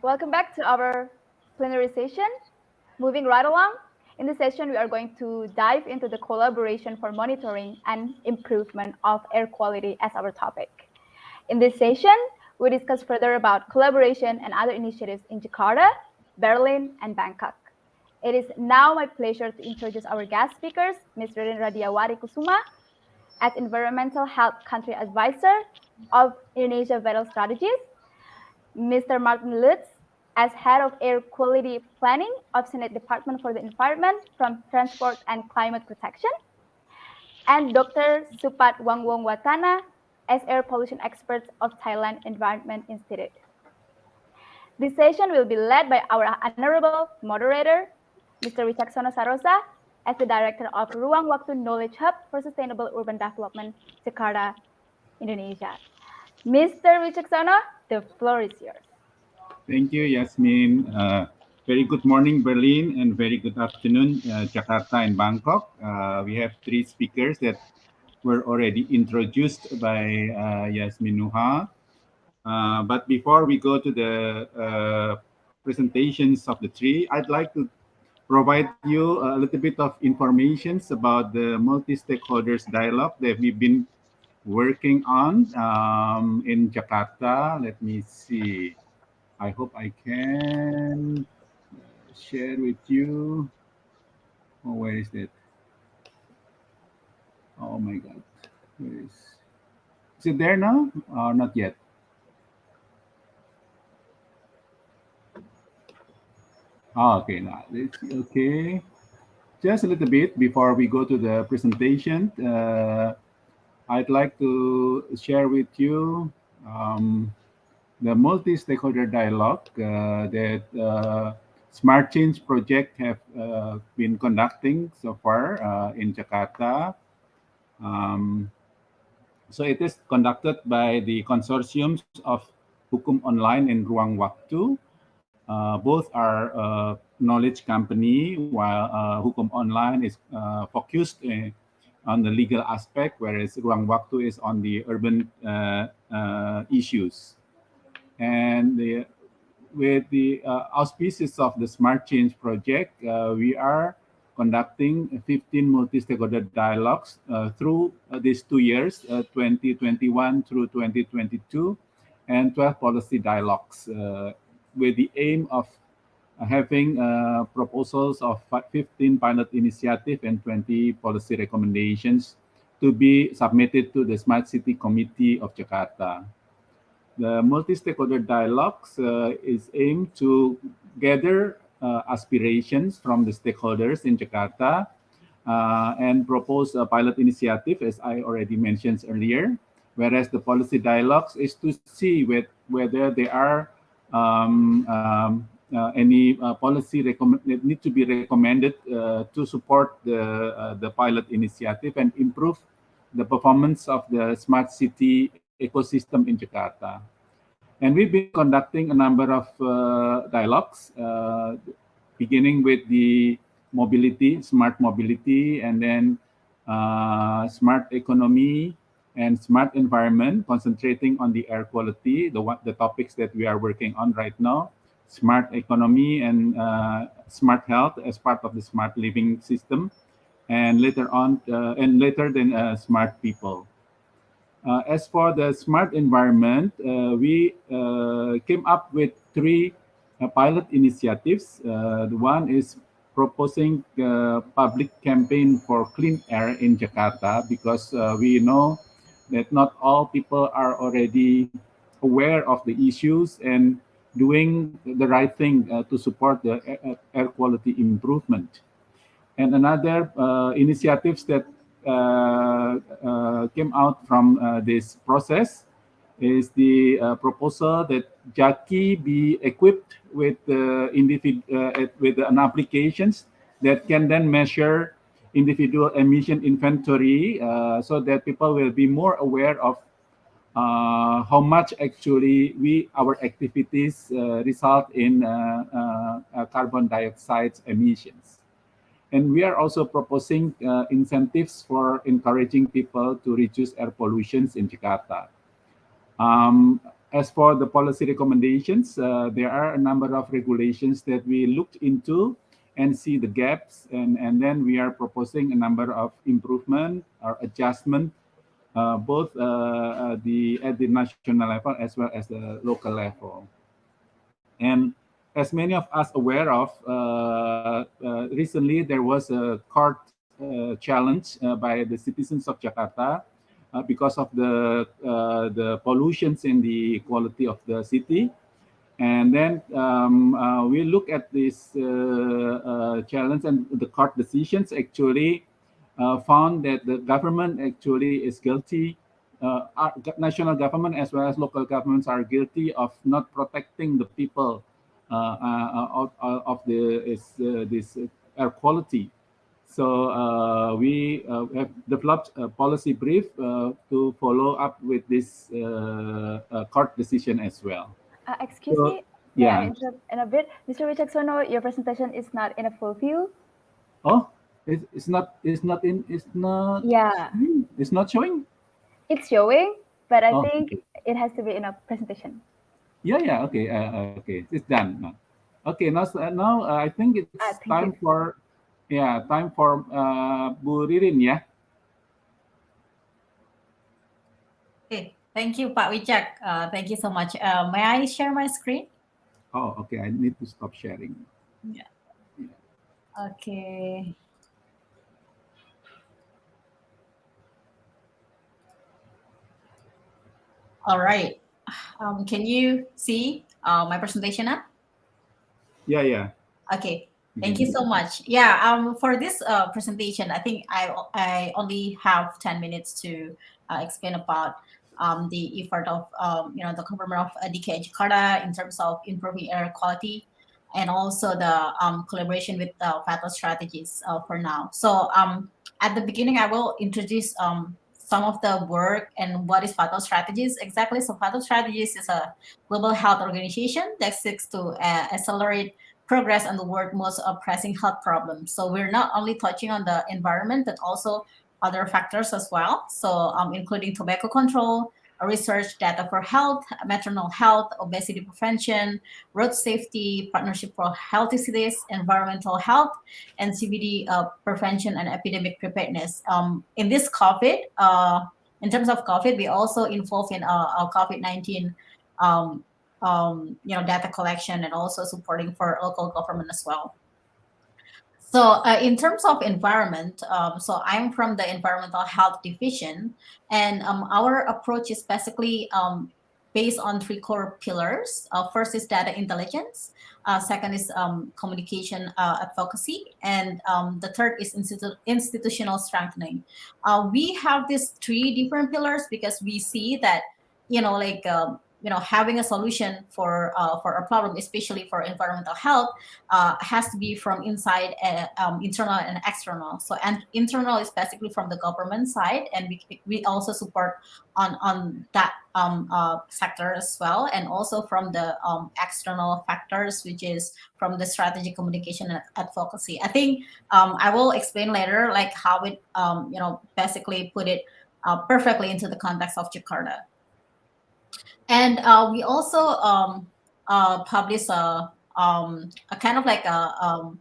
Welcome back to our plenary session. Moving right along, in this session, we are going to dive into the collaboration for monitoring and improvement of air quality as our topic. In this session, we discuss further about collaboration and other initiatives in Jakarta, Berlin, and Bangkok. It is now my pleasure to introduce our guest speakers, Ms. Ririn Radiawati Kusuma, as Environmental Health Country Advisor of Indonesia Vital Strategies, Mr. Martin Lutz, as Head of Air Quality Planning of Senate Department for the Environment from Transport and Climate Protection, and Dr. Supat Wangwongwatana, as Air Pollution Expert of Thailand Environment Institute. This session will be led by our honorable moderator, Mr. Wicaksono Sarosa, as the Director of Ruang Waktu Knowledge Hub for Sustainable Urban Development, Jakarta, Indonesia. Mr. Wicaksono, the floor is yours. Thank you, Yasmin. Very good morning, Berlin, and very good afternoon, Jakarta and Bangkok. We have three speakers that were already introduced by Yasmin Nuha. But before we go to the presentations of the three, I'd like to provide you a little bit of information about the multi-stakeholders dialogue that we've been working on in Jakarta. Let me see. I hope I can share with you. Oh, where is it? Oh my God. Where is it there now? Or not yet? Oh, okay, now it's okay. Just a little bit before we go to the presentation. I'd like to share with you the multi-stakeholder dialogue that Smart Change Project have been conducting so far in Jakarta. So it is conducted by the consortiums of Hukum Online and Ruang Waktu. Both are knowledge company, while Hukum Online is focused on the legal aspect, whereas Ruang Waktu is on the urban issues. And with the auspices of the Smart Change Project, we are conducting 15 multi-stakeholder dialogues through these 2 years, 2021 through 2022, and 12 policy dialogues with the aim of having proposals of 15 pilot initiatives and 20 policy recommendations to be submitted to the Smart City Committee of Jakarta. The multi-stakeholder dialogues is aimed to gather aspirations from the stakeholders in Jakarta and propose a pilot initiative, as I already mentioned earlier, whereas the policy dialogues is to see whether there are any policy that need to be recommended to support the pilot initiative and improve the performance of the smart city ecosystem in Jakarta. And we've been conducting a number of dialogues, beginning with the mobility, smart mobility, and then smart economy and smart environment, concentrating on the air quality, the topics that we are working on right now, smart economy and smart health as part of the smart living system, and later on, smart people. As for the smart environment, we came up with 3 pilot initiatives. The one is proposing a public campaign for clean air in Jakarta, because we know that not all people are already aware of the issues and doing the right thing to support the air quality improvement. And another initiatives that came out from this process is the proposal that Jaki be equipped with with an applications that can then measure individual emission inventory, so that people will be more aware of how much actually our activities result in carbon dioxide emissions. And we are also proposing incentives for encouraging people to reduce air pollution in Jakarta. as for the policy recommendations, there are a number of regulations that we looked into and see the gaps, and then we are proposing a number of improvement or adjustment, both at the national level as well as the local level. And as many of us aware of, recently there was a court challenge by the citizens of Jakarta because of the pollutions in the quality of the city. And then we look at this challenge, and the court decisions actually found that the government actually is guilty. National government as well as local governments are guilty of not protecting the people of this air quality. So we have developed a policy brief to follow up with this court decision as well. Excuse So, me, may I yeah. interrupt in a bit? Mr. Wicaksono, your presentation is not in a full view. Oh, it's not Yeah, it's not showing. it's showing, but I Oh, think okay. it has to be in a presentation. Yeah. Okay. Okay. It's done now. Okay. Now I think it's Thank you. time for Bu Ririn ya. Okay, thank you, Pak Wicak. Thank you so much. May I share my screen? Oh, okay. I need to stop sharing. Yeah. Okay. All right. Can you see my presentation now? Yeah. Okay. Thank you so much. Yeah. For this presentation, I think I only have 10 minutes to explain about the effort of the government of DKI Jakarta in terms of improving air quality, and also the collaboration with vital strategies for now. So at the beginning, I will introduce some of the work and what is Vital Strategies exactly. So Vital Strategies is a global health organization that seeks to accelerate progress on the world's most pressing health problems. So we're not only touching on the environment, but also other factors as well. So including tobacco control, research data for health, maternal health, obesity prevention, road safety, partnership for healthy cities, environmental health, and CBD prevention and epidemic preparedness. In this COVID, in terms of COVID, we also involved in our COVID-19 data collection and also supporting for local government as well. So in terms of environment, so I'm from the environmental health division, and our approach is basically based on three core pillars. First is data intelligence, second is communication advocacy, and the third is institutional strengthening. We have these three different pillars because we see that having a solution for a problem, especially for environmental health, has to be from inside, internal and external. So, and internal is basically from the government side, and we also support on that sector as well, and also from the external factors, which is from the strategic communication and advocacy. I think I will explain later, like how it basically put it perfectly into the context of Jakarta. And we also publish a kind of like a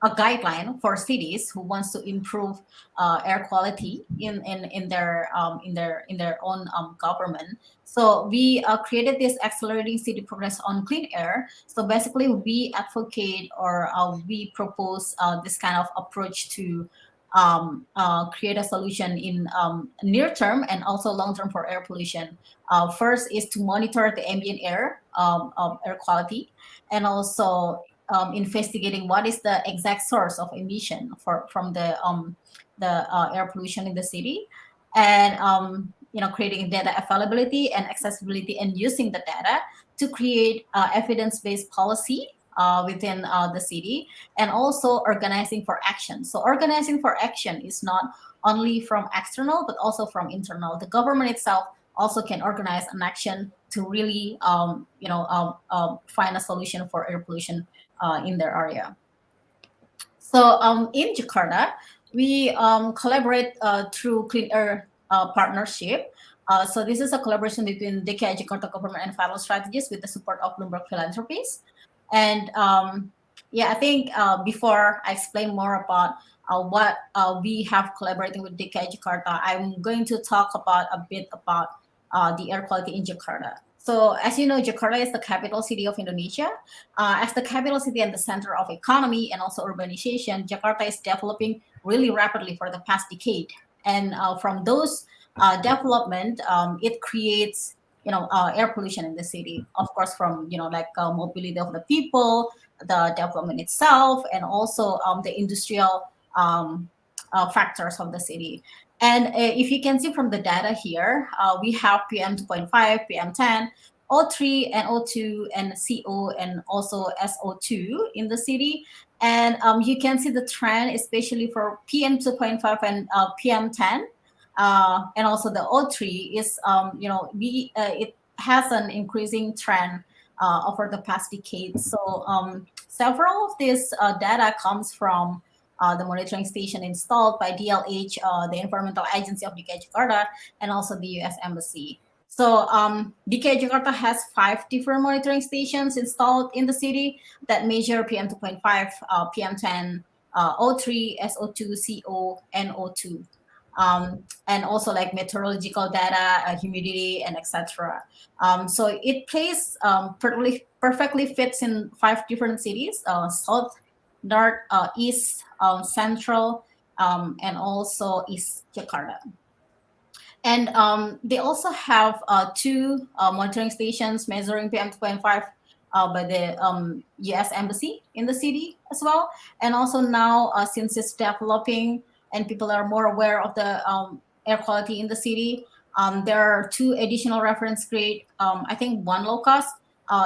guideline for cities who wants to improve air quality in their own government. So we created this accelerating city progress on clean air. So basically, we advocate or we propose this kind of approach to create a solution in near term and also long term for air pollution. First is to monitor the ambient air quality, and also investigating what is the exact source of emission from the air pollution in the city, and creating data availability and accessibility, and using the data to create evidence-based policy within the city, and also organizing for action. So organizing for action is not only from external, but also from internal. The government itself also can organize an action to really, find a solution for air pollution in their area. So in Jakarta, we collaborate through Clean Air Partnership So this is a collaboration between DKI Jakarta government and Vital Strategies with the support of Bloomberg Philanthropies. And yeah, I think before I explain more about what we have collaborating with DKI Jakarta, I'm going to talk about a bit about the air quality in Jakarta. So as you know, Jakarta is the capital city of Indonesia. As the capital city and the center of economy and also urbanization, Jakarta is developing really rapidly for the past decade. And from those development, it creates air pollution in the city, of course, from like mobility of the people, the development itself, and also the industrial factors of the city. And if you can see from the data here, we have PM 2.5, PM 10, O3 and O2 and CO and also SO2 in the city. And you can see the trend, especially for PM 2.5 and PM 10. And also the O3 is, it has an increasing trend over the past decade. So several of this data comes from the monitoring station installed by DLH, the Environmental Agency of DKI Jakarta, and also the US Embassy. So DKI Jakarta has 5 different monitoring stations installed in the city that measure PM 2.5, PM 10, O3, SO2, CO, and O2. And also like meteorological data, humidity, and etc. So it plays perfectly fits in 5 different cities: South, North, East, Central, and also East Jakarta. And they also have 2 monitoring stations measuring PM 2.5 by the US Embassy in the city as well. And also now, since it's developing and people are more aware of the air quality in the city, there are 2 additional reference grade, I think 1 low cost,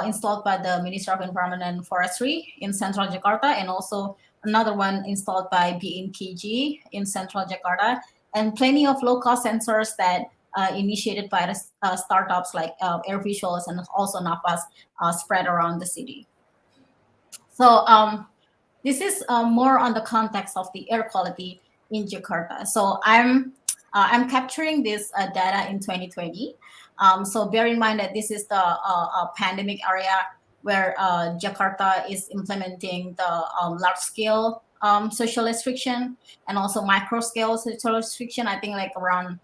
installed by the Ministry of Environment and Forestry in Central Jakarta, and also another one installed by BNKG in Central Jakarta, and plenty of low-cost sensors that initiated by the startups like Air Visuals and also NAPAS spread around the city. So this is more on the context of the air quality in Jakarta. So I'm capturing this data in 2020. So bear in mind that this is the pandemic area where Jakarta is implementing the large-scale social restriction and also micro-scale social restriction. I think like around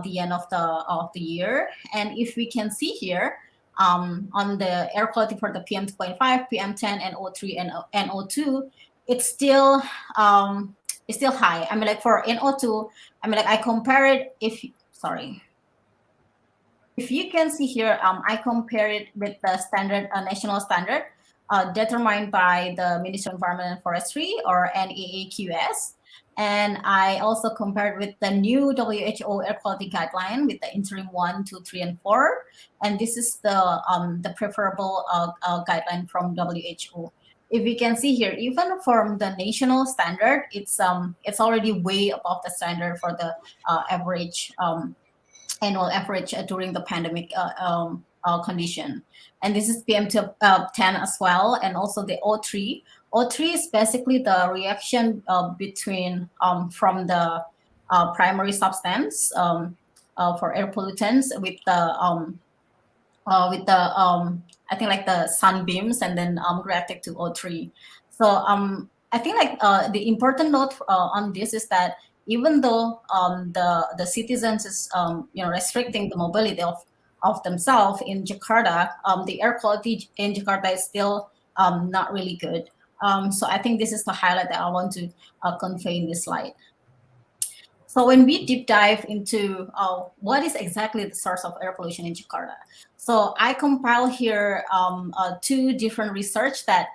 the end of the year. And if we can see here on the air quality for the PM 2.5, PM 10, and O3 and O2, it's still high. I mean, like for NO2, I mean, like I compare it. If you can see here, I compare it with the standard national standard determined by the Ministry of Environment and Forestry, or NAAQS. And I also compared with the new WHO air quality guideline with the interim 1, 2, 3, and 4. And this is the preferable guideline from WHO. If we can see here, even from the national standard, it's already way above the standard for the average annual average during the pandemic condition. And this is PM 10 as well, and also the O3. O3 is basically the reaction between from the primary substance for air pollutants with the I think like the sunbeams, and then reacted to O3. So I think like the important note on this is that even though the citizens is restricting the mobility of themselves in Jakarta, the air quality in Jakarta is still not really good. So I think this is the highlight that I want to convey in this slide. So when we deep dive into what is exactly the source of air pollution in Jakarta, so I compile here 2 different research that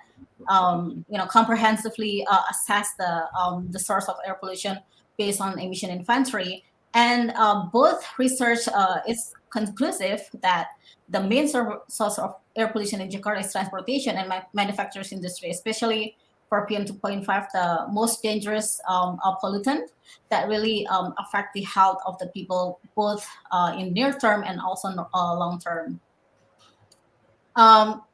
comprehensively assess the source of air pollution based on emission inventory, and both research is conclusive that the main source of air pollution in Jakarta is transportation and manufacturers industry, especially for PM 2.5, the most dangerous pollutant that really affect the health of the people, both in near term and also long term.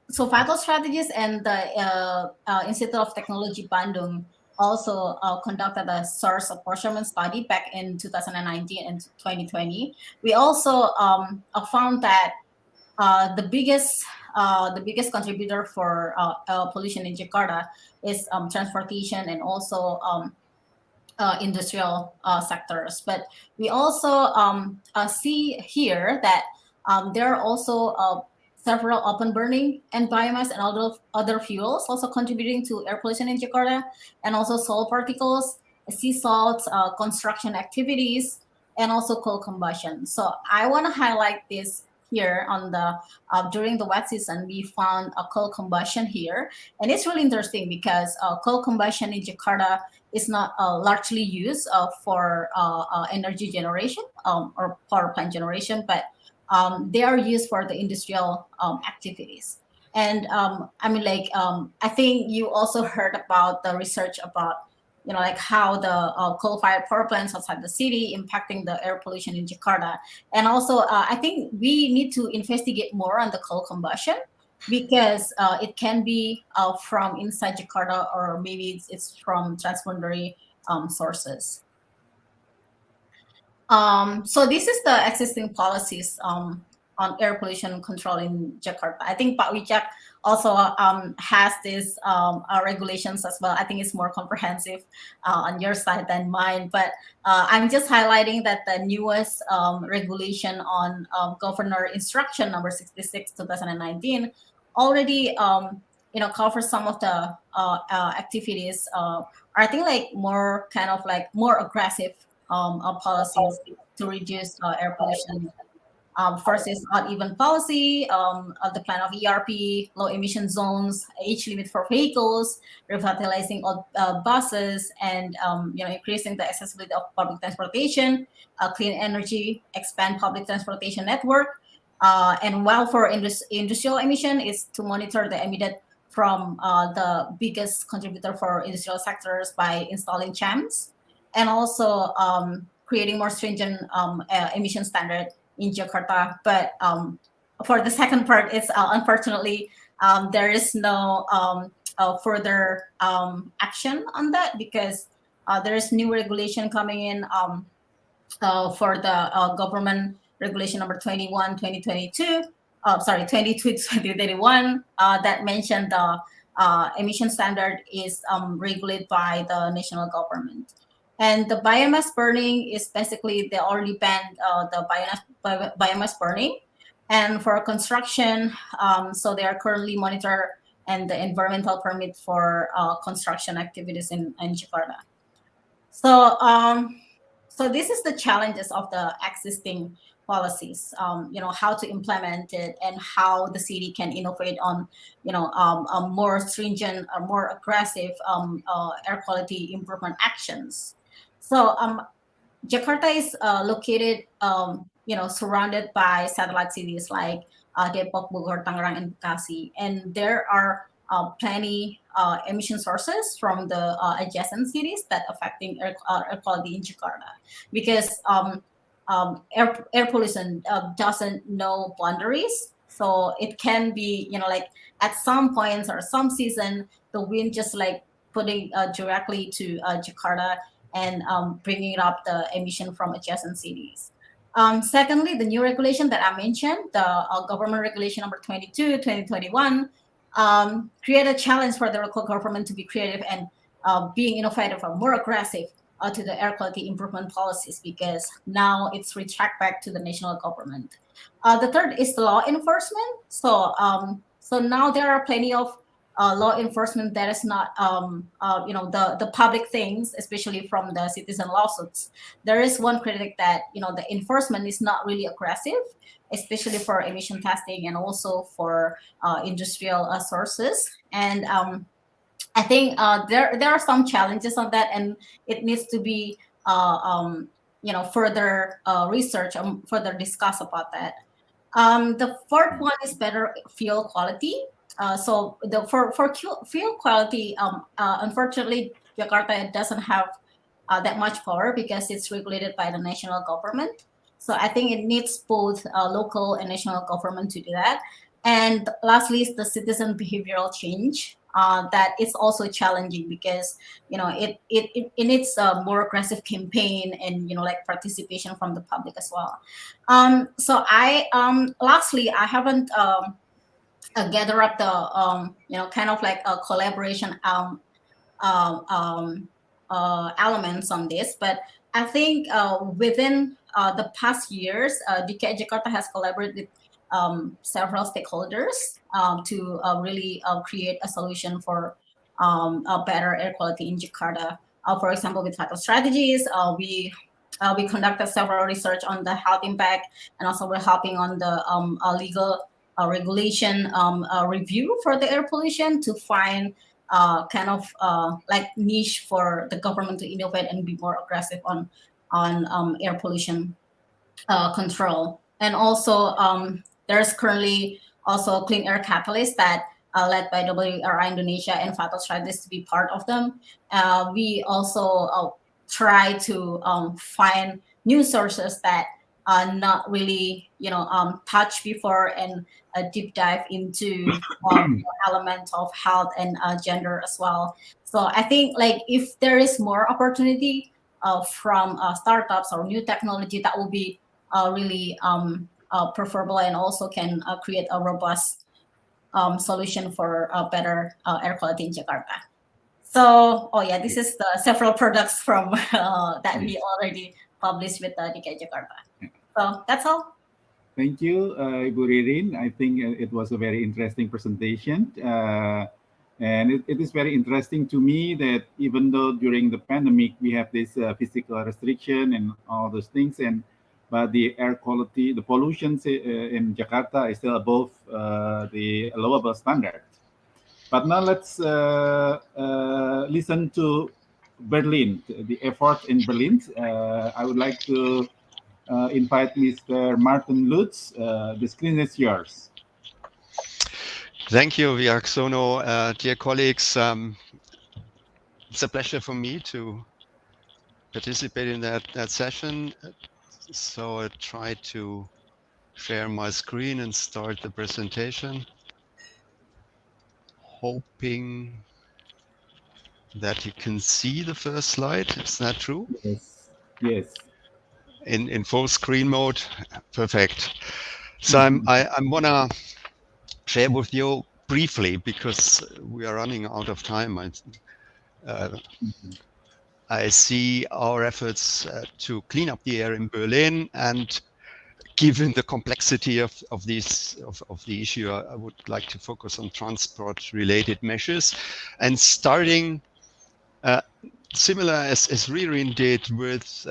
So Vital Strategies and the Institute of Technology Bandung also conducted a source apportionment study back in 2019 and 2020. We also found that the biggest contributor for pollution in Jakarta is transportation and also industrial sectors. But we also see here that there are also several open burning and biomass and other fuels also contributing to air pollution in Jakarta, and also soil particles, sea salts, construction activities, and also coal combustion. So I want to highlight this here on the during the wet season. We found a coal combustion here, and it's really interesting because coal combustion in Jakarta is not largely used for energy generation or power plant generation, but they are used for the industrial activities. And I mean, like, I think you also heard about the research about, you know, like how the coal-fired power plants outside the city impacting the air pollution in Jakarta. And also, I think we need to investigate more on the coal combustion, because it can be from inside Jakarta, or maybe it's from transboundary sources. So this is the existing policies on air pollution control in Jakarta. I think Pak Wicak also has this regulations as well. I think it's more comprehensive on your side than mine, but I'm just highlighting that the newest regulation on Governor Instruction number 66 2019 already covers some of the activities. I think like more kind of like more aggressive policies to reduce air pollution. First is odd-even policy of the plan of ERP, low emission zones, age limit for vehicles, revitalizing buses, and increasing the accessibility of public transportation, clean energy, expand public transportation network, and while for industrial emission is to monitor the emitted from the biggest contributor for industrial sectors by installing CHAMs, and also creating more stringent emission standard in Jakarta. But for the second part, it's unfortunately there is no further action on that, because there is new regulation coming in for the government regulation number 21 2022 22 2031 that mentioned the emission standard is regulated by the national government. And the biomass burning is basically they already banned the biomass burning. And for construction, so they are currently monitor and the environmental permit for construction activities in Jakarta. So so this is the challenges of the existing policies, how to implement it and how the city can innovate on, more stringent or more aggressive air quality improvement actions. So Jakarta is located, surrounded by satellite cities like Depok, Bogor, Tangerang, and Bekasi, and there are plenty emission sources from the adjacent cities that affecting air quality in Jakarta, because air pollution doesn't know boundaries. So it can be, like at some points or some season, the wind just like putting directly to Jakarta and bringing up the emission from adjacent cities. Secondly, the new regulation that I mentioned, the government regulation number 22, 2021, create a challenge for the local government to be creative and being innovative or more aggressive to the air quality improvement policies, because now it's retract back to the national government. The third is the law enforcement. So now there are plenty of law enforcement that is not, the public things, especially from the citizen lawsuits. There is one critic that, the enforcement is not really aggressive, especially for emission testing and also for industrial sources. And I think there are some challenges on that, and it needs to be, further research and further discuss about that. The fourth one is better fuel quality. So for fuel quality, unfortunately, Jakarta doesn't have that much power because it's regulated by the national government. So I think it needs both local and national government to do that. And lastly is the citizen behavioral change. that it's also challenging because it needs a more aggressive campaign and like participation from the public as well. So I lastly I haven't gather up the kind of like a collaboration elements on this, but I think within the past years, DKI Jakarta has collaborated with several stakeholders to really create a solution for a better air quality in Jakarta. For example, with Vital Strategies, we conducted several research on the health impact, and also we're helping on the legal regulation review for the air pollution to find kind of like niche for the government to innovate and be more aggressive on air pollution control. And also there's currently also Clean Air Catalyst that led by WRI Indonesia and Vital Strategies to be part of them. We also try to find new sources that are not really touched before, and a deep dive into elements of health and gender as well. So I think like if there is more opportunity from startups or new technology, that will be really preferable, and also can create a robust solution for better air quality in Jakarta. So, this is the several products from that we already published with DKI Jakarta. So that's all. Thank you, Ibu Ririn. I think it was a very interesting presentation. And it is very interesting to me that even though during the pandemic we have this physical restriction and all those things, but the air quality, the pollution in Jakarta is still above the allowable standard. But now let's listen to Berlin, the effort in Berlin. I would like to invite Mr. Martin Lutz. The screen is yours. Thank you, Wicaksono. Dear colleagues, it's a pleasure for me to participate in that session. So I try to share my screen and start the presentation, hoping that you can see the first slide. Is that true? Yes. Yes. In full screen mode, perfect. So I wanna share with you briefly, because we are running out of time. I see our efforts to clean up the air in Berlin, and given the complexity of the issue, I would like to focus on transport-related measures, and starting similar as Ririn did with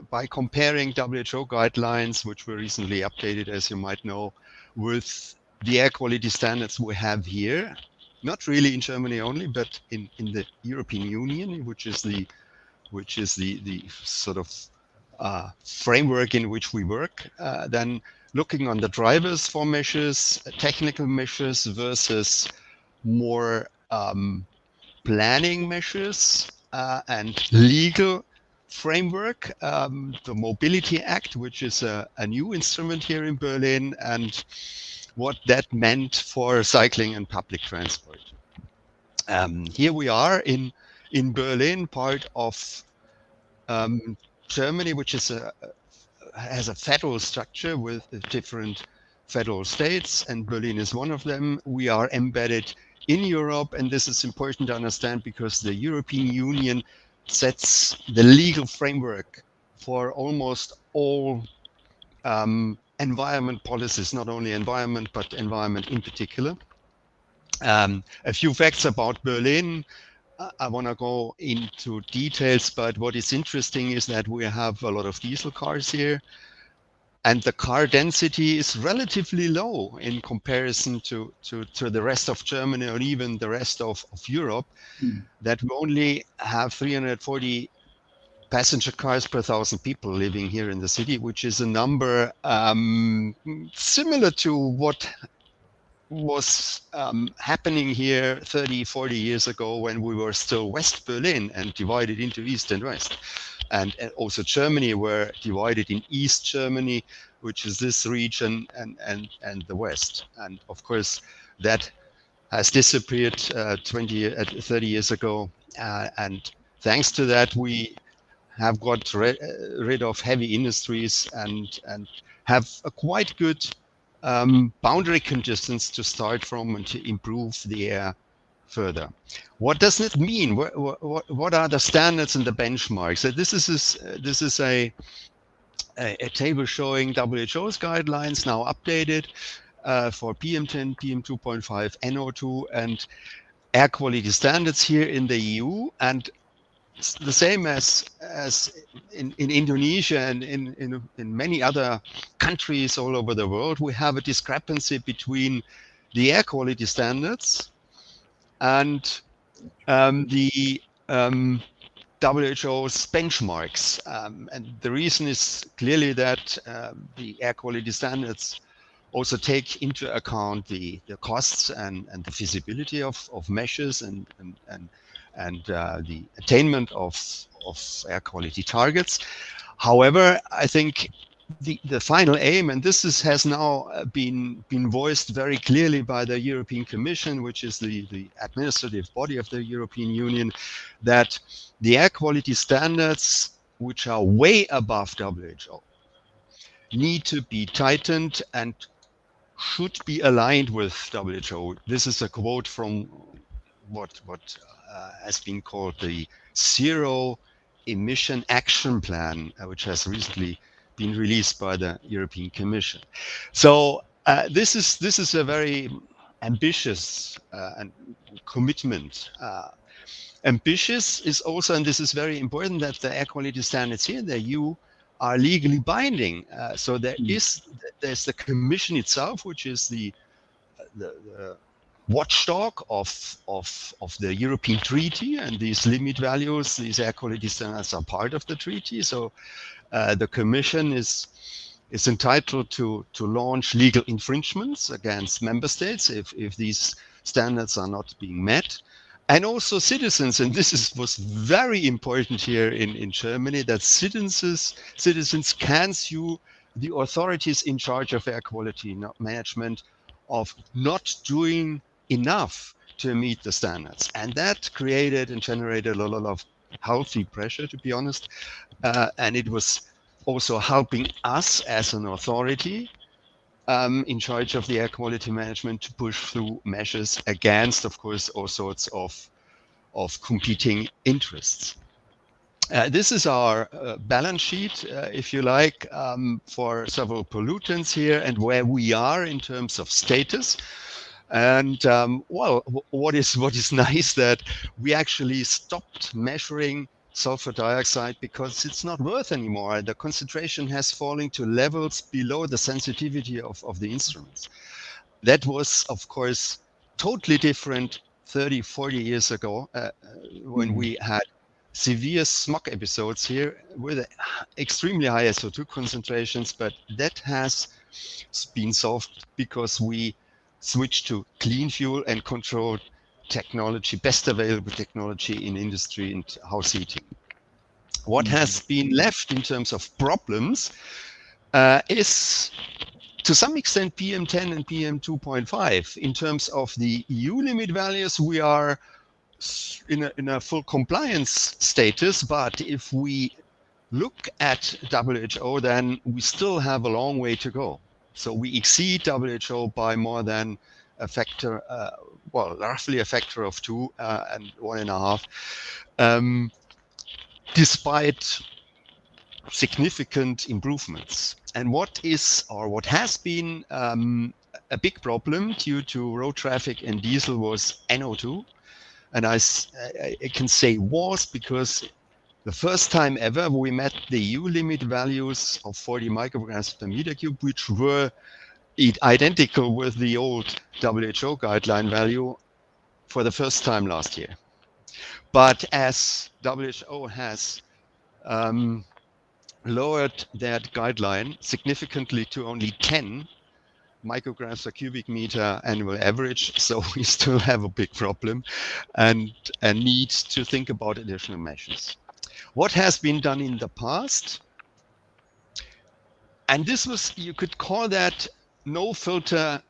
by comparing WHO guidelines, which were recently updated, as you might know, with the air quality standards we have here, not really in Germany only, but in the European Union, which is the sort of framework in which we work. Then looking on the drivers for measures, technical measures versus more planning measures and legal framework, the Mobility Act, which is a new instrument here in Berlin, and what that meant for cycling and public transport. Here we are in Berlin, part of Germany, which has a federal structure with different federal states, and Berlin is one of them. We are embedded in Europe, and this is important to understand because the European Union sets the legal framework for almost all environment policies, not only environment, but environment in particular. A few facts about Berlin. I want to go into details, but what is interesting is that we have a lot of diesel cars here, and the car density is relatively low in comparison to the rest of Germany or even the rest of Europe, that we only have 340 passenger cars per 1,000 people living here in the city, which is a number similar to what was happening here 30, 40 years ago when we were still West Berlin and divided into East and West. And also Germany were divided in East Germany, which is this region, and the West. And of course, that has disappeared 30 years ago. And thanks to that, we have got rid of heavy industries and have a quite good boundary conditions to start from and to improve the air further. What does it mean? What are the standards and the benchmarks? So this is a table showing WHO's guidelines now updated for PM10, PM2.5, NO2, and air quality standards here in the EU. And the same as in Indonesia and in many other countries all over the world, we have a discrepancy between the air quality standards and the WHO's benchmarks. And the reason is clearly that the air quality standards also take into account the costs and the feasibility of measures and the attainment of air quality targets. However, I think the final aim, and this has now been voiced very clearly by the European Commission, which is the administrative body of the European Union, that the air quality standards, which are way above WHO, need to be tightened and should be aligned with WHO. This is a quote from what has been called the Zero Emission Action Plan, which has recently been released by the European Commission. So this is a very ambitious commitment. Ambitious is also, and this is very important, that the air quality standards here in the EU are legally binding. So there's the Commission itself, which is the watchdog of the European Treaty, and these limit values, these air quality standards are part of the treaty. So the Commission is entitled to launch legal infringements against member states if these standards are not being met. And also citizens, and this was very important here in Germany, that citizens can sue the authorities in charge of air quality management of not doing enough to meet the standards. And that created and generated a lot of healthy pressure, to be honest. And it was also helping us as an authority in charge of the air quality management to push through measures against, of course, all sorts of competing interests. This is our balance sheet, if you like, for several pollutants here and where we are in terms of status. And well, what is nice that we actually stopped measuring sulfur dioxide because it's not worth anymore. The concentration has fallen to levels below the sensitivity of the instruments. That was, of course, totally different 30, 40 years ago when we had severe smog episodes here with extremely high SO2 concentrations, but that has been solved because we switched to clean fuel and controlled technology, best available technology in industry and house heating. What has been left in terms of problems is to some extent PM10 and PM2.5. In terms of the EU limit values, we are in a full compliance status, but if we look at WHO, then we still have a long way to go. So we exceed WHO by more than a factor, well, roughly a factor of 2 and 1.5, despite significant improvements. And what has been a big problem due to road traffic and diesel was NO2. And I can say was because the first time ever we met the EU limit values of 40 micrograms per meter cube, which were identical with the old WHO guideline value for the first time last year. But as WHO has lowered that guideline significantly to only 10 micrograms per cubic meter annual average, so we still have a big problem and need to think about additional measures. What has been done in the past? And this was, you could call that no filter,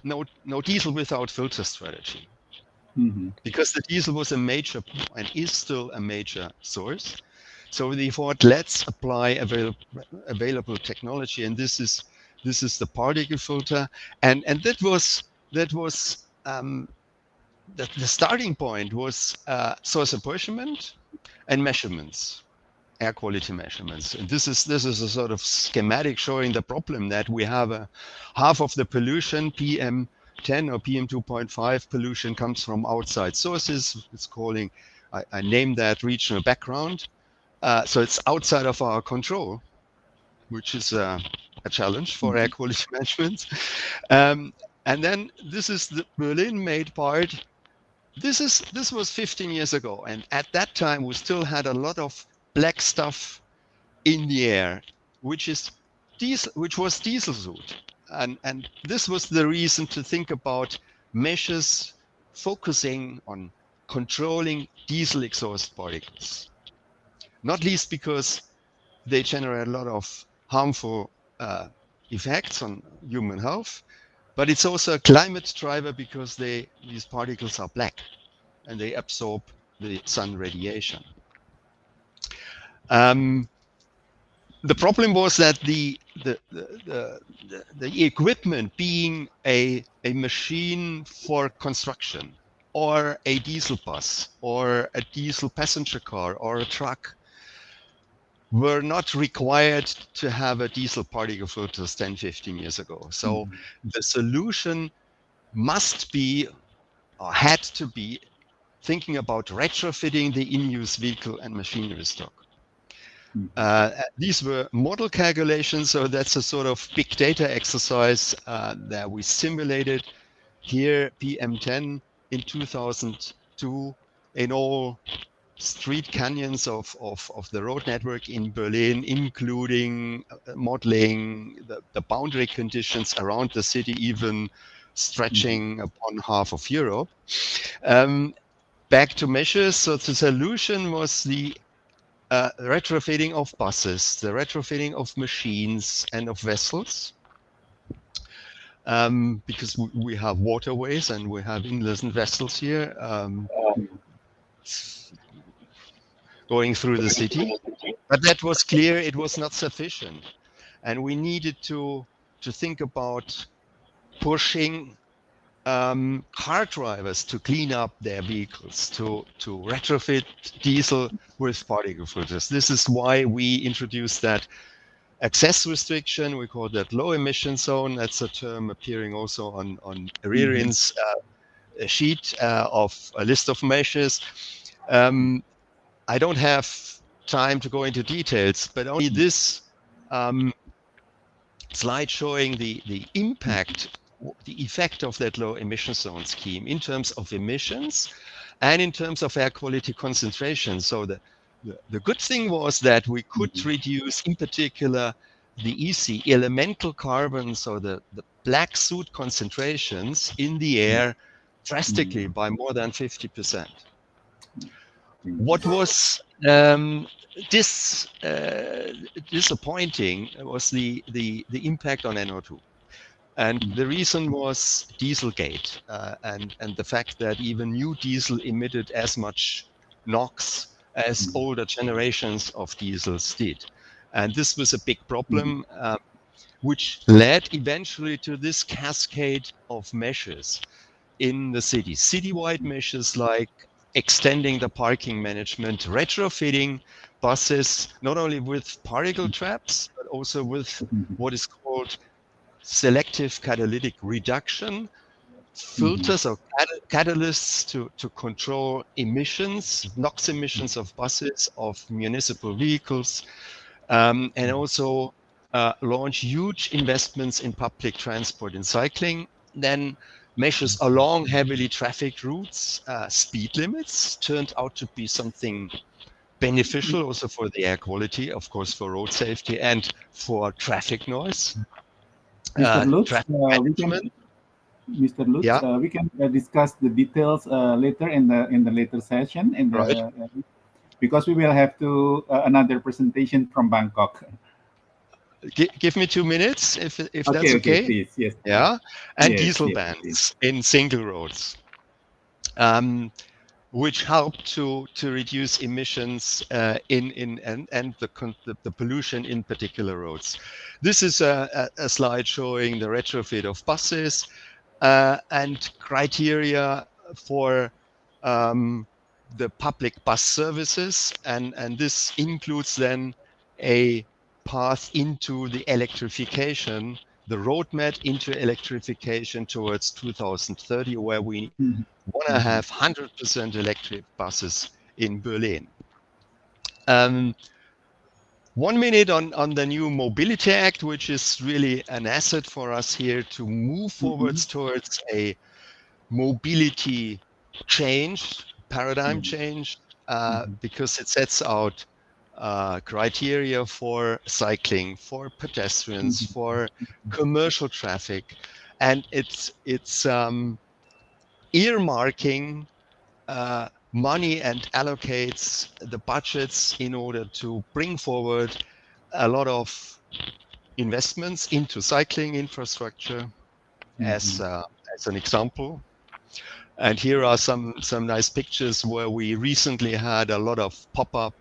no diesel without filter strategy. because the diesel was a major and is still a major source. So we thought, let's apply available technology, and this is the particle filter, and that was the starting point was source apportionment and measurements, air quality measurements. And this is a sort of schematic showing the problem that we have half of the pollution, PM10 or PM2.5 pollution, comes from outside sources. It's calling, I named that regional background. So it's outside of our control, which is a challenge for air quality management. And then this is the Berlin-made part. This was 15 years ago, and at that time we still had a lot of black stuff in the air, which was diesel soot, and this was the reason to think about measures focusing on controlling diesel exhaust particles, not least because they generate a lot of harmful effects on human health. But it's also a climate driver because these particles are black and they absorb the sun radiation. The problem was that the equipment, being a machine for construction, or a diesel bus, or a diesel passenger car, or a truck, were not required to have a diesel particle filters 10, 15 years ago. So the solution must be, or had to be, thinking about retrofitting the in-use vehicle and machinery stock. These were model calculations, so that's a sort of big data exercise that we simulated here, PM10 in 2002 in all street canyons of the road network in Berlin, including modeling the boundary conditions around the city, even stretching upon half of Europe. Back to measures. So the solution was the retrofitting of buses, the retrofitting of machines and of vessels, because we have waterways and we have inland vessels here. Going through the city, but that was clear it was not sufficient, and we needed to think about pushing car drivers to clean up their vehicles, to retrofit diesel with particle filters. This is why we introduced that access restriction. We call that low emission zone. That's a term appearing also on Ririn's sheet of a list of measures. I don't have time to go into details, but only this slide showing the impact, the effect of that low emission zone scheme in terms of emissions and in terms of air quality concentration. So the good thing was that we could reduce, in particular, the EC, elemental carbon, so the black soot concentrations in the air drastically by more than 50%. What was disappointing was the impact on NO2. And the reason was Dieselgate and the fact that even new diesel emitted as much NOx as older generations of diesels did. And this was a big problem, which led eventually to this cascade of measures in the city. Citywide measures like extending the parking management, retrofitting buses, not only with particle traps, but also with what is called selective catalytic reduction, filters or catalysts to control emissions, NOx emissions of buses, of municipal vehicles, and also launch huge investments in public transport and cycling. Then measures along heavily trafficked routes, speed limits turned out to be something beneficial also for the air quality, of course, for road safety and for traffic noise. Mr. Lutz, we can discuss the details later in the later session, because we will have to another presentation from Bangkok. Give me 2 minutes, if that's okay. Please, yes. Yeah, and yes, diesel yes, bans please. in single roads. which help to reduce emissions and the pollution in particular roads. This is a slide showing the retrofit of buses and criteria for the public bus services, and this includes then a path into the electrification, the roadmap into electrification towards 2030, where we want to have 100% electric buses in Berlin. 1 minute on the new Mobility Act, which is really an asset for us here to move forwards towards a mobility change, paradigm change, because it sets out criteria for cycling, for pedestrians, for commercial traffic, and it's earmarking money and allocates the budgets in order to bring forward a lot of investments into cycling infrastructure, as an example. And here are some nice pictures where we recently had a lot of pop-up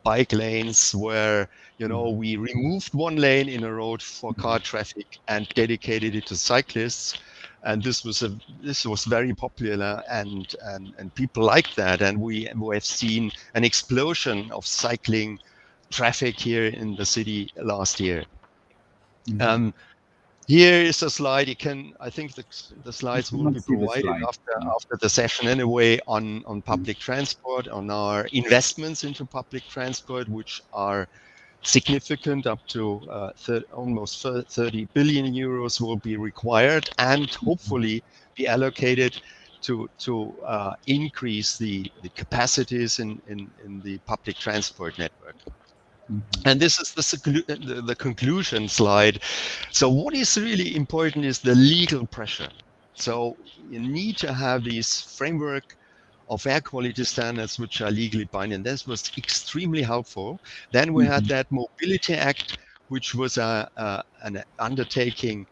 bike lanes where, you know, we removed one lane in a road for car traffic and dedicated it to cyclists. And this was very popular, and people liked that. And we have seen an explosion of cycling traffic here in the city last year. Here is a slide. You can, I think the slides will be provided after the session anyway, on public transport, on our investments into public transport, which are significant. Up to almost 30 billion euros will be required and hopefully be allocated to increase the capacities in the public transport network. And this is the conclusion slide. So what is really important is the legal pressure. So you need to have this framework of air quality standards which are legally binding. This was extremely helpful. Then we had that Mobility Act, which was an undertaking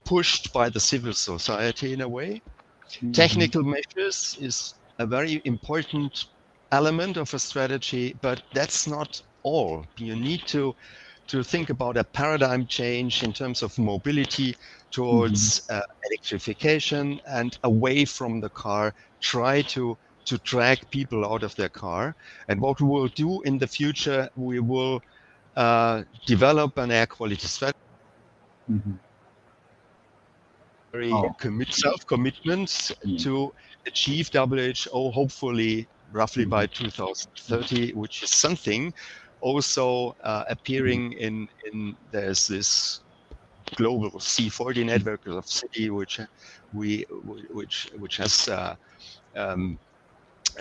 pushed by the civil society in a way. Technical measures is a very important element of a strategy, but that's not all. You need to think about a paradigm change in terms of mobility towards electrification and away from the car. Try to drag people out of their car. And what we will do in the future, we will develop an air quality strategy. Self-commitments to achieve WHO, hopefully roughly by 2030, which is something also appearing in there's this global C40 network of city which has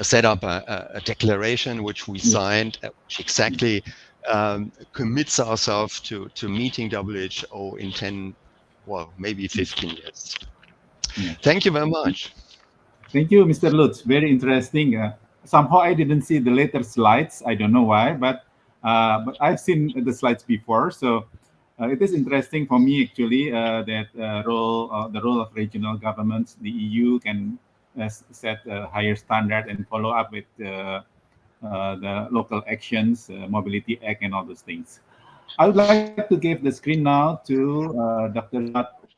set up a declaration which we signed, which exactly commits ourselves to meeting WHO in 10, well, maybe 15 years. Thank you very much. Thank you, Mr. Lutz. Very interesting. Somehow I didn't see the later slides. I don't know why, but I've seen the slides before. So it is interesting for me actually that the role of regional governments, the EU can set a higher standard and follow up with the local actions, Mobility Act, and all those things. I would like to give the screen now to Dr.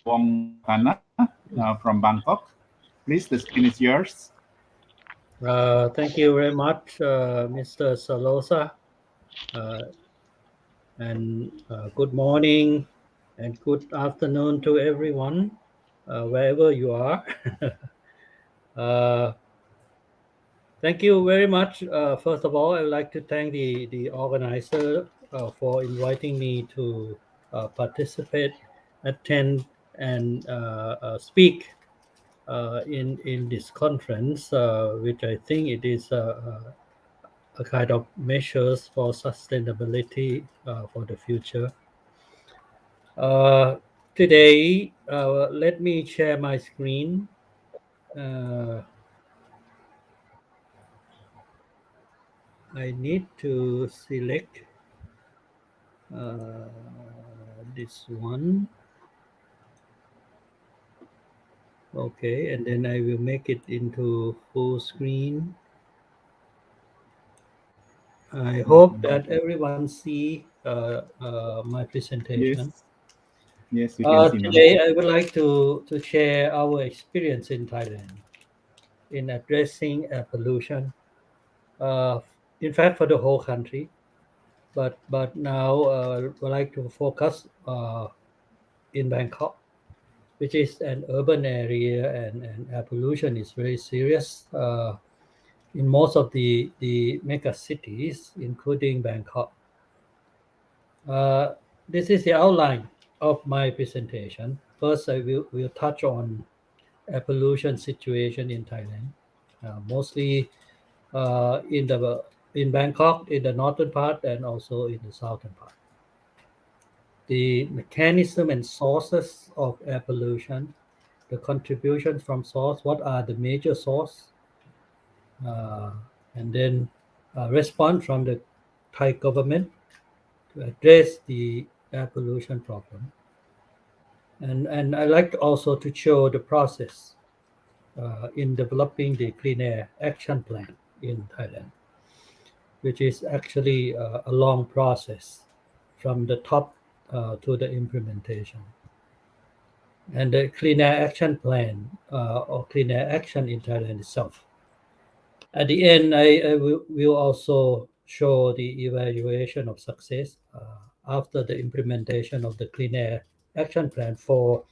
Wangwongwatana from Bangkok. Please, the screen is yours. Thank you very much, Mr. Sarosa. And good morning and good afternoon to everyone, wherever you are. Thank you very much. First of all, I would like to thank the organizer for inviting me to participate, attend, and speak in this conference, which I think it is a kind of measures for sustainability for the future. Today, let me share my screen. I need to select this one. Okay, and then I will make it into full screen. I hope that everyone see my presentation. Yes. Yes, we can see now. Today, I would like to share our experience in Thailand in addressing air pollution. Uh, in fact, for the whole country, but now would like to focus in Bangkok, which is an urban area, and air pollution is very serious in most of the mega cities, including Bangkok. This is the outline of my presentation. First, I will touch on air pollution situation in Thailand, mostly in Bangkok, in the northern part, and also in the southern part. The mechanism and sources of air pollution, the contributions from source, what are the major source, uh, and then response from the Thai government to address the air pollution problem. And I like also to show the process in developing the Clean Air Action Plan in Thailand, which is actually a long process from the top to the implementation. And the Clean Air Action Plan or Clean Air Action in Thailand itself. At the end, I will also show the evaluation of success after the implementation of the Clean Air Action Plan for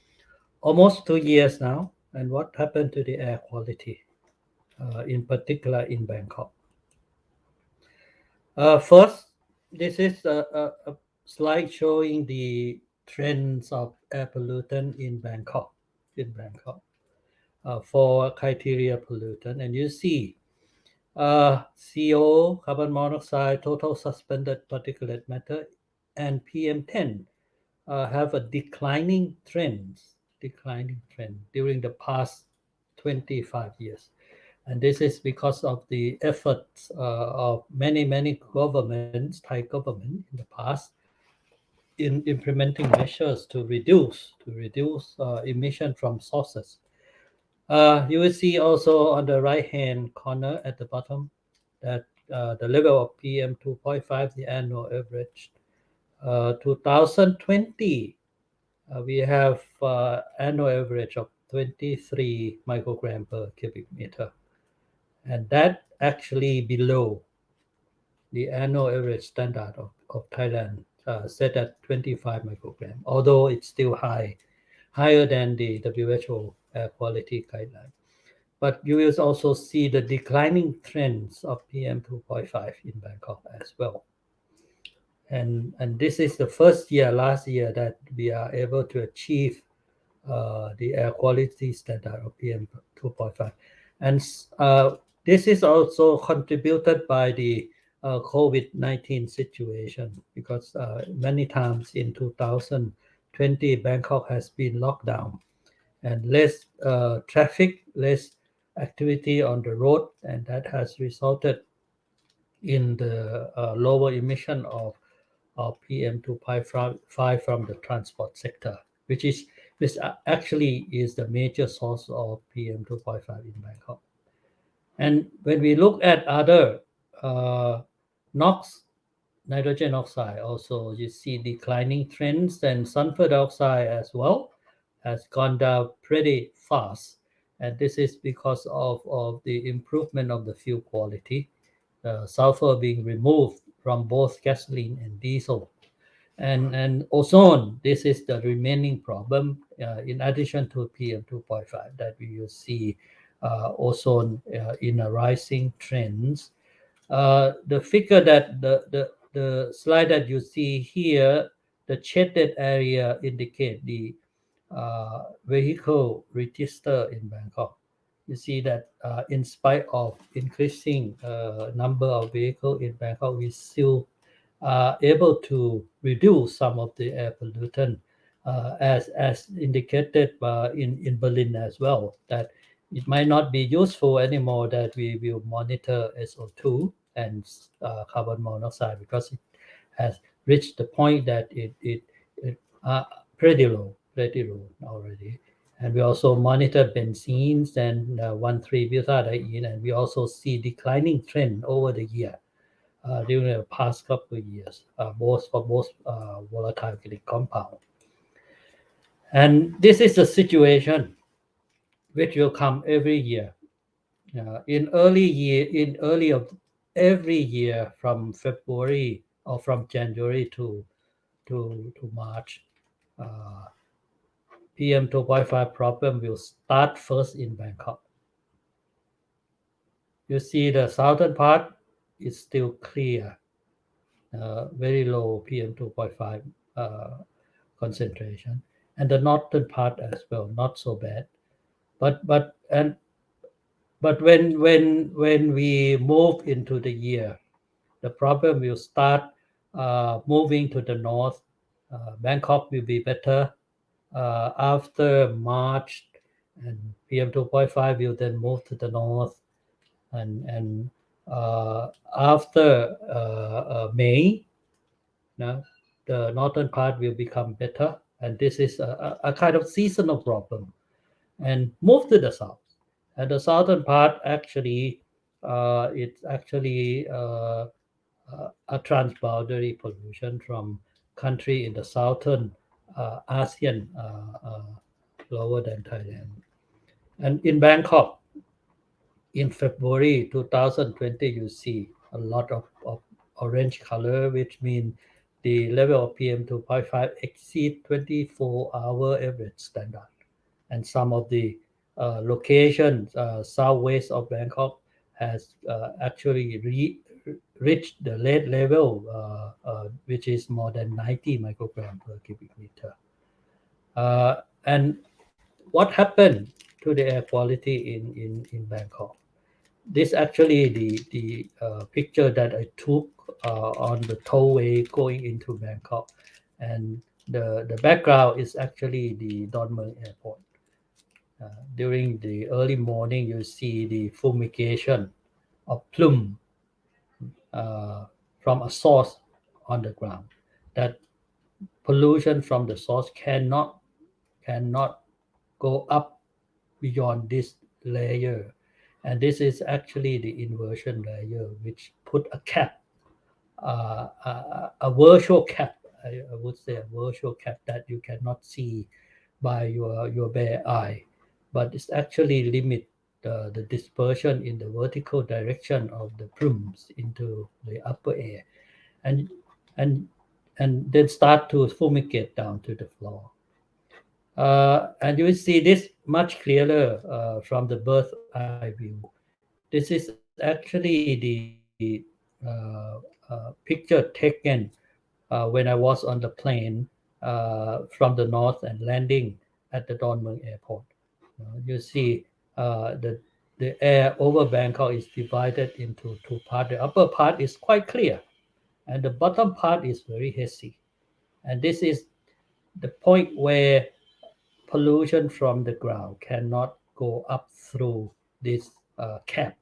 almost 2 years now, and what happened to the air quality, in particular in Bangkok. First, this is a slide showing the trends of air pollutant in Bangkok, for criteria pollutant, and you see CO, carbon monoxide, total suspended particulate matter, and PM10 have a declining trend during the past 25 years. And this is because of the efforts of many governments, Thai government in the past, in implementing measures to reduce emission from sources. You will see also on the right-hand corner at the bottom that the level of PM 2.5, the annual average. 2020, we have annual average of 23 microgram per cubic meter. And that actually below the annual average standard of Thailand, set at 25 microgram, although it's still higher than the WHO air quality guideline. But you will also see the declining trends of PM 2.5 in Bangkok as well. And this is the first year, last year, that we are able to achieve the air quality standard of PM 2.5. And this is also contributed by the COVID-19 situation, because many times in 2020, Bangkok has been locked down and less traffic, less activity on the road, and that has resulted in the lower emission of PM 2.5 from the transport sector, which actually is the major source of PM 2.5 in Bangkok. And when we look at other NOx, nitrogen oxide, also you see declining trends, and sulfur dioxide as well has gone down pretty fast. And this is because of the improvement of the fuel quality, sulfur being removed from both gasoline and diesel. And ozone, this is the remaining problem, in addition to PM 2.5, that we will see ozone in a rising trends. The figure that the slide that you see here, the shaded area indicate the vehicle register in Bangkok. You see that in spite of increasing number of vehicles in Bangkok, we still are able to reduce some of the air pollutant, as indicated in Berlin as well, that it might not be useful anymore that we will monitor SO2 and carbon monoxide, because it has reached the point that it pretty low already. And we also monitor benzenes and 1,3-butadiene, and we also see declining trend over the year during the past couple of years, both volatile organic compound. And this is the situation which will come every year. In early of every year from February or from January to March, PM 2.5 problem will start first in Bangkok. You see the southern part is still clear, very low PM 2.5 concentration, and the northern part as well, not so bad. But when we move into the year, the problem will start moving to the north. Bangkok will be better after March, and PM 2.5 will then move to the north, and after May, the northern part will become better, and this is a kind of seasonal problem, and move to the south. And the southern part actually, it's actually a transboundary pollution from country in the southern ASEAN, lower than Thailand. And in Bangkok, in February 2020, you see a lot of orange color, which means the level of PM 2.5 exceed 24-hour average standard. And some of the locations southwest of Bangkok has actually reached the lead level, which is more than 90 microgram per cubic meter. And what happened to the air quality in Bangkok? This actually the picture that I took on the tollway going into Bangkok, and the background is actually the Don Mueang Airport. During the early morning, you see the fumigation of plume from a source on the ground. That pollution from the source cannot go up beyond this layer, and this is actually the inversion layer, which put a cap, a virtual cap. I would say a virtual cap that you cannot see by your bare eye, but it's actually limit the dispersion in the vertical direction of the plumes into the upper air, and then start to fumigate down to the floor. And you will see this much clearer from the bird's eye view. This is actually the picture taken when I was on the plane from the north and landing at the Don Mueang Airport. You see the air over Bangkok is divided into two parts. The upper part is quite clear, and the bottom part is very hazy. And this is the point where pollution from the ground cannot go up through this cap.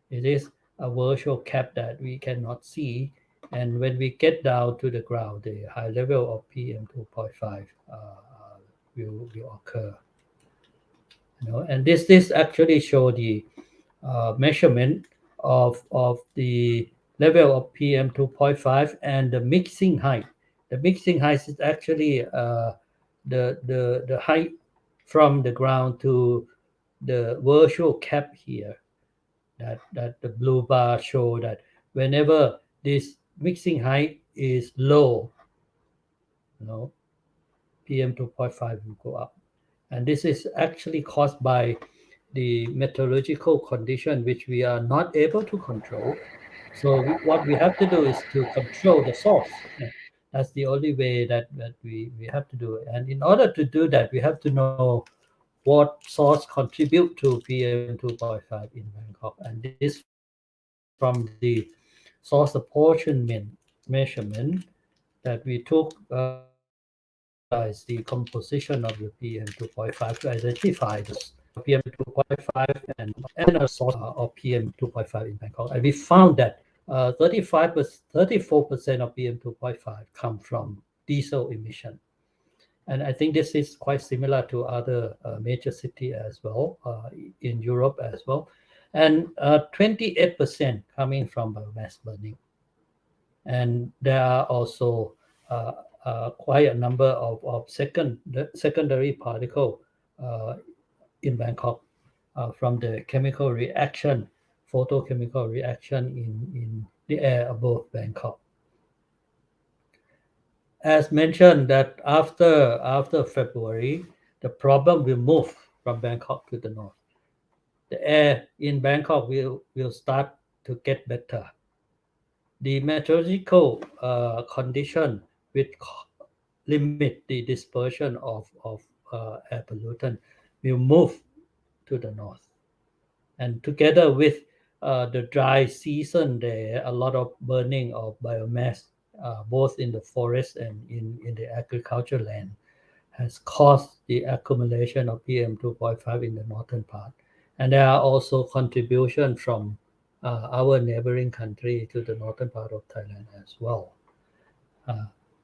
It is a virtual cap that we cannot see, and when we get down to the ground, the high level of PM 2.5 will occur. And this actually show the measurement of the level of PM 2.5 and the mixing height. The mixing height is actually the height from the ground to the virtual cap here. That the blue bar show that whenever this mixing height is low, PM 2.5 will go up. And this is actually caused by the meteorological condition which we are not able to control. So what we have to do is to control the source. That's the only way that we have to do it. And in order to do that, we have to know what source contribute to PM 2.5 in Bangkok. And this from the source apportionment measurement that we took is the composition of the PM 2.5 to identify the PM 2.5 and a source of PM 2.5 in Bangkok. And we found that 34% of PM 2.5 come from diesel emission. And I think this is quite similar to other major city as well, in Europe as well. And 28% coming from biomass burning. And there are also quite a number of secondary particle in Bangkok from the chemical reaction, photochemical reaction in the air above Bangkok. As mentioned, that after February, the problem will move from Bangkok to the north. The air in Bangkok will start to get better. The meteorological condition which limit the dispersion of air pollutant will move to the north. And together with the dry season there, a lot of burning of biomass, both in the forest and in the agriculture land, has caused the accumulation of PM2.5 in the northern part. And there are also contributions from our neighboring country to the northern part of Thailand as well.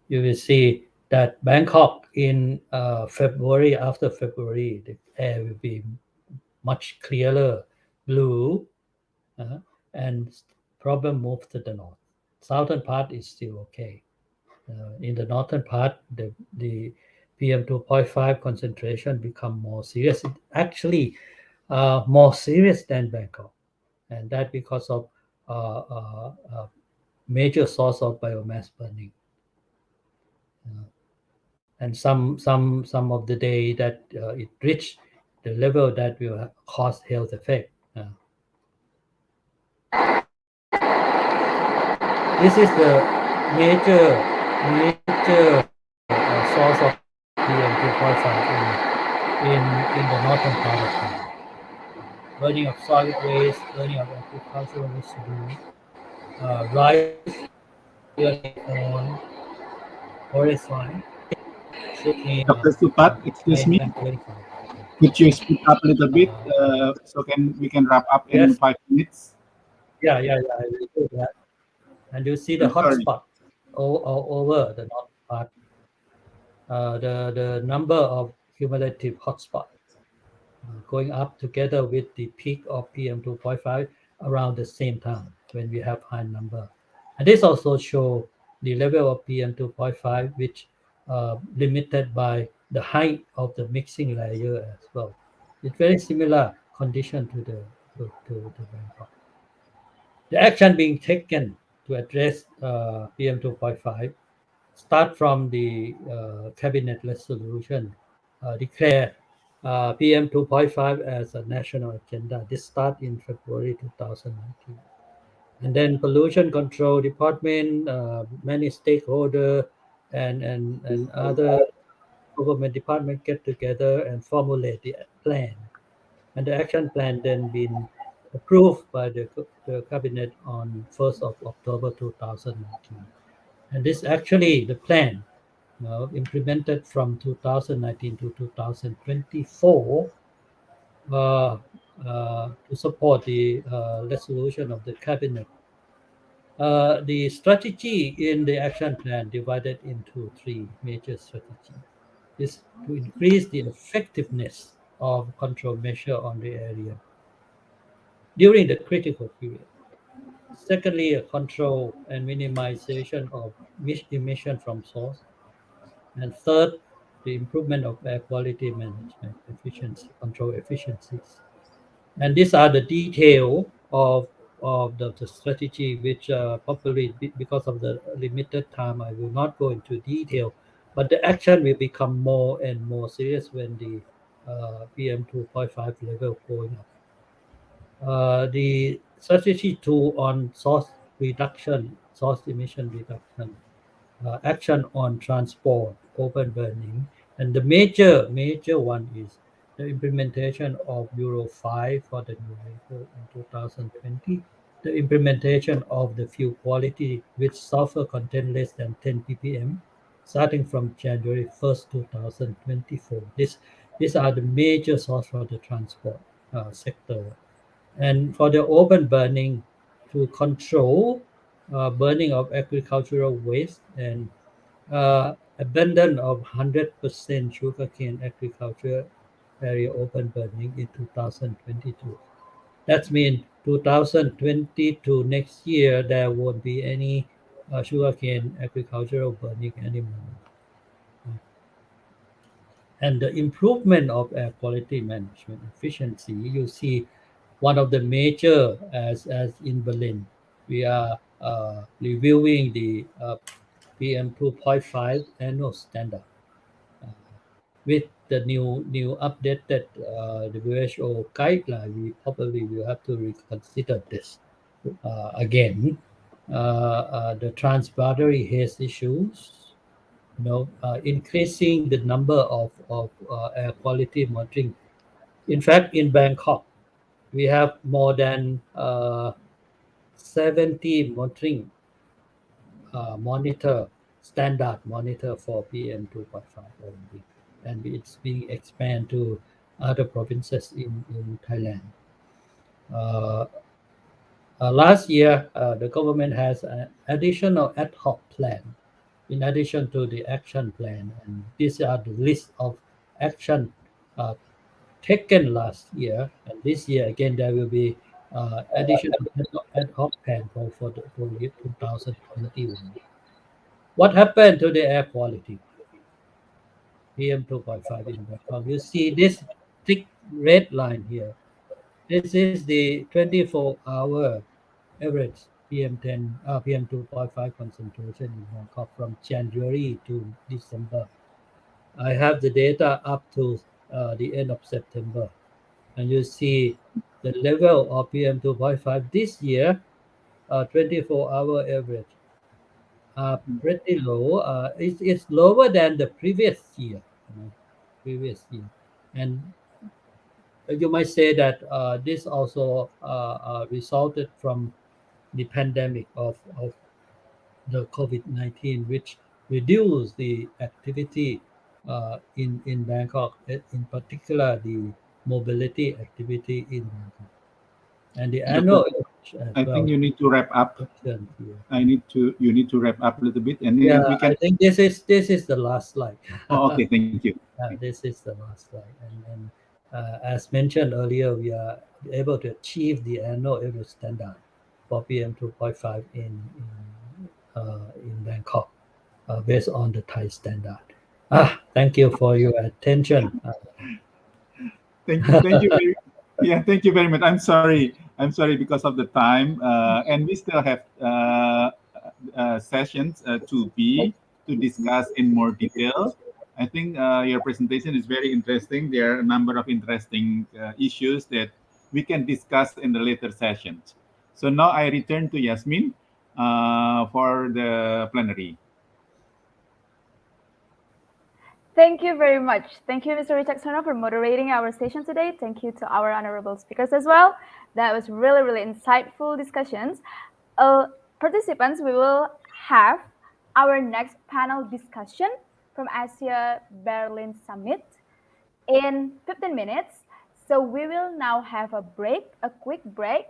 You will see that Bangkok in February, after February, the air will be much clearer blue, and problem moves to the north. Southern part is still okay. In the northern part, the PM2.5 concentration become more serious. It actually more serious than Bangkok, and that because of major source of biomass burning. And some of the day that it reached the level that will cause health effect. This is the major source of PM2.5 in the northern part of Thailand. Burning of solid waste, burning of agricultural residue, rice, real corn, forest fire, Dr. Supat, excuse me. Could you speak up a little bit so we can wrap up in 5 minutes? Yeah, I will do that. And you see the hotspot over the north part. The number of cumulative hotspots going up together with the peak of PM2.5 around the same time when we have high number. And this also show the level of PM2.5, which limited by the height of the mixing layer as well. It's very similar condition to the Bangkok. The action being taken to address PM2.5 start from the cabinet resolution declare PM2.5 as a national agenda. This start in February 2019. And then pollution control department, many stakeholders and other government department get together and formulate the plan. And the action plan then been approved by the cabinet on 1st of October 2019. And this actually the plan implemented from 2019 to 2024 to support the resolution of the cabinet. The strategy in the action plan divided into 3 major strategies. Is to increase the effectiveness of control measure on the area during the critical period. Secondly, a control and minimization of emission from source. And third, the improvement of air quality management efficiency, control efficiencies. And these are the detail of the strategy, which probably because of the limited time, I will not go into detail, but the action will become more and more serious when the PM2.5 level going up. The strategy 2 on source reduction, source emission reduction, action on transport, open burning, and the major one is the implementation of Euro 5 for the new vehicle in 2020, the implementation of the fuel quality with sulfur content less than 10 ppm, starting from January 1st, 2024. These are the major source for the transport sector. And for the open burning, to control burning of agricultural waste and abandon of 100% sugarcane agriculture area open burning in 2022. That means 2022 next year there won't be any sugarcane agricultural burning anymore. And the improvement of air quality management efficiency, you see one of the major as in Berlin, we are reviewing the PM 2.5 annual standard with the new updated WHO guideline. We probably will have to reconsider this again. The transboundary haze issues, increasing the number of air quality monitoring. In fact, in Bangkok, we have more than 70 monitoring standard monitor for PM 2.5 only, and it's being expanded to other provinces in Thailand. Last year, the government has an additional ad hoc plan in addition to the action plan, and these are the list of action taken last year, and this year again there will be additional ad hoc plan for the 2021. What happened to the air quality? PM 2.5 in Bangkok. You see this thick red line here. This is the 24-hour average PM 2.5 concentration in Bangkok from January to December. I have the data up to the end of September, and you see the level of PM 2.5 this year, 24-hour average, are pretty low. It's lower than the previous year. And you might say that this also resulted from the pandemic of the COVID-19, which reduced the activity in Bangkok, in particular the mobility activity in Bangkok. And the annual I think you need to wrap up. You need to wrap up a little bit, and yeah, we can. I think this is the last slide. Oh, okay, thank you. This is the last slide, and as mentioned earlier, we are able to achieve the annual average standard for PM 2.5 in Bangkok based on the Thai standard. Thank you for your attention. Thank you. Thank you very much. I'm sorry because of the time, and we still have sessions to discuss in more detail. I think your presentation is very interesting. There are a number of interesting issues that we can discuss in the later sessions. So now I return to Yasmin for the plenary. Thank you very much. Thank you, Mr. Wicaksono, for moderating our session today. Thank you to our honorable speakers as well. That was really, really insightful discussions. Participants, we will have our next panel discussion from Asia Berlin Summit in 15 minutes. So we will now have a quick break.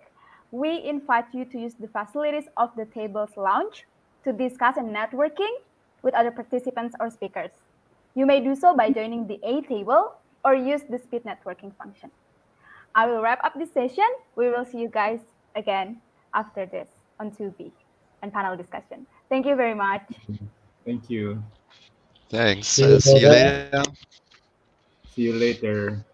We invite you to use the facilities of the Tables Lounge to discuss and networking with other participants or speakers. You may do so by joining the A table or use the speed networking function. I will wrap up this session. We will see you guys again after this on 2B and panel discussion. Thank you very much. Thank you. Thanks. See you later. See you later.